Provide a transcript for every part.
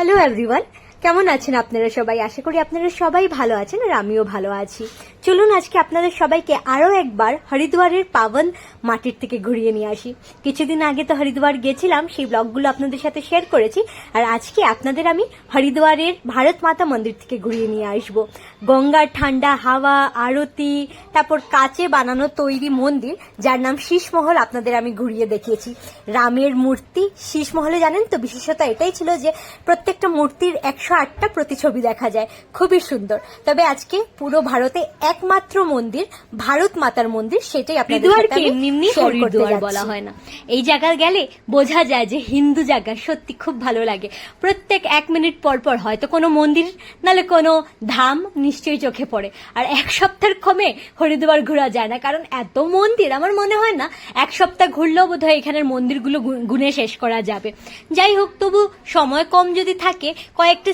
Hello everyone, কেমন আছেন আপনারা সবাই? আশা করি আপনারা সবাই ভালো আছেন আর আমিও ভালো আছি। চলুন আজকে আপনাদের সবাইকে আরও একবার হরিদ্বারের পাবন মাটির থেকে ঘুরিয়ে নিয়ে আসি। কিছুদিন আগে তো হরিদ্বার গেছিলাম, সেই ব্লগগুলো আপনাদের সাথে শেয়ার করেছি। আর আজকে আপনাদের আমি হরিদ্বারের ভারত মাতা মন্দির থেকে ঘুরিয়ে নিয়ে আসবো। গঙ্গার ঠান্ডা হাওয়া, আরতি, তারপর কাচে বানানো তৈরি মন্দির যার নাম শীষমহল আপনাদের আমি ঘুরিয়ে দেখিয়েছি। রামের মূর্তি শীষমহলে জানেন তো, বিশেষত এটাই ছিল যে প্রত্যেকটা মূর্তির 108টা প্রতিছবি দেখা যায়, খুবই সুন্দর। তবে আজকে পুরো ভারতে একমাত্র মন্দির ভারত মাতার মন্দির, সেটাই আপনাদের সাথে এমনি হরিদ্বার বলা হয় না। এই জায়গায় গেলে বোঝা যায় যে হিন্দু জায়গা, সত্যি খুব ভালো লাগে। প্রত্যেক 1 মিনিট পর পর হয়তো কোনো মন্দির নালে কোনো ধাম নিশ্চয়ই চোখে পড়ে। আর এক সপ্তাহের কমে হরিদ্বার ঘোরা যায় না, কারণ এত মন্দির আমার মনে হয় না 1 সপ্তাহ ঘুরলেও বোধহয় এখানের মন্দিরগুলো গুনে শেষ করা যাবে। যাই হোক, তবু সময় কম যদি থাকে কয়েকটা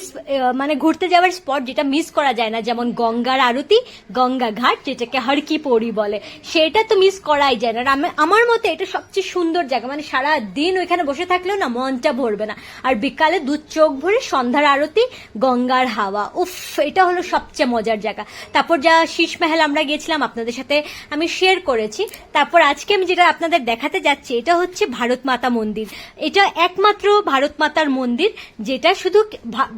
মানে ঘুরতে যাওয়ার স্পট যেটা মিস করা যায় না, যেমন গঙ্গার আরতি, গঙ্গা ঘাট যেটাকে হরকি পৌড়ি বলে, সেটা তো মিস করাই যায় না। আমার মতে এটা সবচেয়ে সুন্দর জায়গা, মানে সারা দিন ওইখানে বসে থাকলেও না মনটা ভরবে না। আর বিকালে 2 চোখ ভরে সন্ধ্যার আরতি, গঙ্গার হাওয়া, উফ, এটা হলো সবচেয়ে মজার জায়গা। তারপর যা শীষমহল আমরা গেছিলাম আপনাদের সাথে আমি শেয়ার করেছি। তারপর আজকে আমি যেটা আপনাদের দেখাতে যাচ্ছি এটা হচ্ছে ভারত মাতা মন্দির। এটা একমাত্র ভারত মাতার মন্দির যেটা শুধু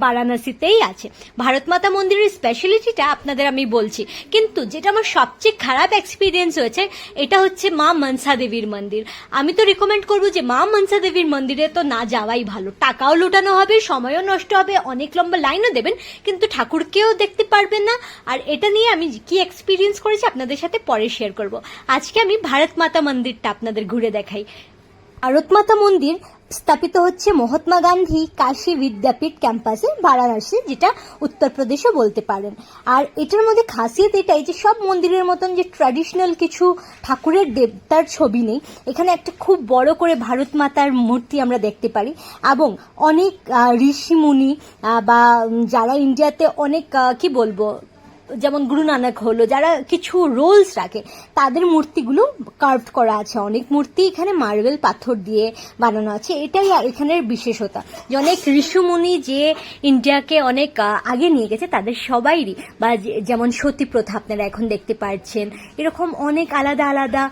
বারাণসীতেই আছে। ভারত মাতা মন্দিরের স্পেশালিটিটা আপনাদের আমি বলছি, কিন্তু যেটা আমার সবচেয়ে খারাপ এক্সপিরিয়েন্স হয়েছে এটা হচ্ছে মা মনসা দেবীর মন্দির। আমি তো রিকমেন্ড করবো যে মা মনসা দেবীর মন্দিরে তো না যাওয়াই ভালো। টাকাও লুটানো হবে, সময়ও নষ্ট হবে, অনেক লম্বা লাইনও দেবেন, কিন্তু ঠাকুরকেও দেখতে পারবেন না। আর এটা নিয়ে আমি কি এক্সপিরিয়েন্স করেছি আপনাদের সাথে পরে শেয়ার করব। আজকে আমি ভারত মাতা মন্দিরটা আপনাদের ঘুরে দেখাই। ভারত মাতা মন্দির স্থাপিত হচ্ছে মহাত্মা গান্ধী কাশী বিদ্যাপীঠ ক্যাম্পাসে বারাণসী, যেটা উত্তরপ্রদেশও বলতে পারেন। আর এটার মধ্যে খাসিয়ত এটাই যে সব মন্দিরের মতন যে ট্র্যাডিশনাল কিছু ঠাকুরের দেবতার ছবি নেই, এখানে একটা খুব বড় করে ভারত মাতার মূর্তি আমরা দেখতে পারি। এবং অনেক ঋষি মুনি বা যারা ইন্ডিয়াতে অনেক কি বলবো, যেমন গুরু নানক হলো, যারা কিছু রোলস রাখে, তাদের মূর্তিগুলো কার্ভ করা আছে। অনেক মূর্তি এখানে মার্বেল পাথর দিয়ে বানানো আছে, এটাই এখানের বিশেষতা। যে অনেক ঋষিমুনি যে ইন্ডিয়াকে অনেক আগে নিয়ে গেছে তাদের সবাইরই, বা যেমন সতী প্রথা আপনারা এখন দেখতে পাচ্ছেন, এরকম অনেক আলাদা আলাদা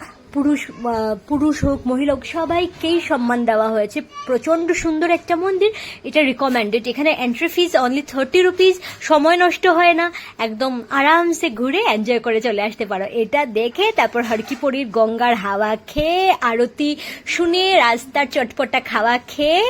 পুরুষ হোক মহিলা হোক সবাইকেই সম্মান দেওয়া হয়েছে। প্রচন্ড সুন্দর একটা মন্দির, এটা রিকমেন্ডেড। এখানে এন্ট্রি ফিজ অনলি 30 রুপিস, সময় নষ্ট হয় না, একদম আরামসে ঘুরে এনজয় করে চলে আসতে পারো। এটা দেখে তারপর হরকি পৌড়ির গঙ্গার হাওয়া খেয়ে, আরতি শুনে, রাস্তার চটপটা খাওয়া খেয়ে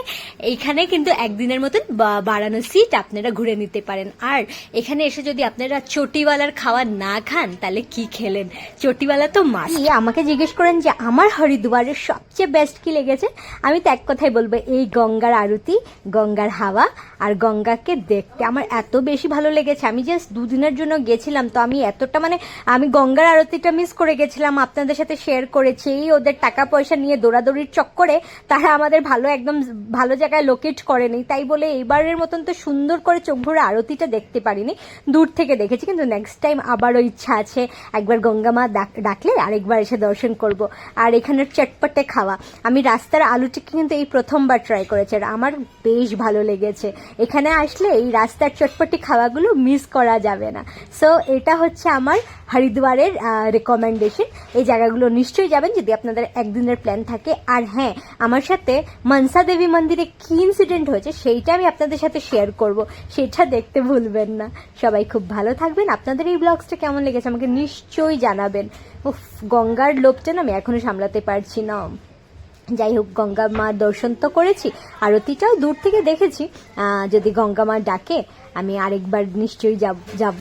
এইখানে কিন্তু একদিনের মতন বারাণসীটা আপনারা ঘুরে নিতে পারেন। আর এখানে এসে যদি আপনারা চটিওয়ালার খাওয়া না খান তাহলে কি খেলেন? চটিওয়ালা তো মাস্ট। আমাকে জিজ্ঞেস করেন যে আমার হরিদ্বারের সবচেয়ে বেস্ট কি লেগেছে, আমি তো এক কথাই বলবো, এই গঙ্গার আরতি, গঙ্গার হাওয়া আর গঙ্গাকে দেখতে আমার এত বেশি ভালো লেগেছে। আমি জাস্ট 2 দিনের জন্য গেছিলাম, তো আমি এতটা আমি গঙ্গার আরতিটা মিস করে গেছিলাম, আপনাদের সাথে শেয়ার করেছি। এই ওদের টাকা পয়সা নিয়ে দৌড়াদৌড়ির চক্করে তারা আমাদের একদম ভালো জায়গায় লোকেট করেনি, তাই বলে এইবারের মতন তো সুন্দর করে চোখ ভরে আরতিটা দেখতে পারিনি, দূর থেকে দেখেছি। কিন্তু নেক্সট টাইম আবারও ইচ্ছা আছে, একবার গঙ্গা মা ডাকলে আরেকবার এসে দর্শন করব। আর এখানের চটপটে খাওয়া, আমি রাস্তার আলু টিক্কি কিন্তু এই প্রথমবার ট্রাই করেছি, আর আমার বেশ ভালো লেগেছে। এখানে আসলে এই রাস্তার চটপটি খাওয়াগুলো মিস করা যাবে না। সো এটা হচ্ছে আমার হরিদ্বারের রেকমেন্ডেশন। এই জায়গাগুলো নিশ্চয়ই যাবেন যদি আপনাদের একদিনের প্ল্যান থাকে। আর হ্যাঁ, আমার সাথে মনসা দেবী মন্দিরে কি ইনসিডেন্ট হয়েছে সেইটা আমি আপনাদের সাথে শেয়ার করব, সেটা দেখতে ভুলবেন না। সবাই খুব ভালো থাকবেন। আপনাদের এই ব্লগসটা কেমন লেগেছে আমাকে নিশ্চয়ই জানাবেন। উফ, গঙ্গার লোভটা না আমি এখনো সামলাতে পারছি না। যাই হোক, গঙ্গা মার দর্শন তো করেছি, আরতিটাও দূর থেকে দেখেছি। যদি গঙ্গা মা ডাকে আমি আরেকবার নিশ্চয়ই যাব।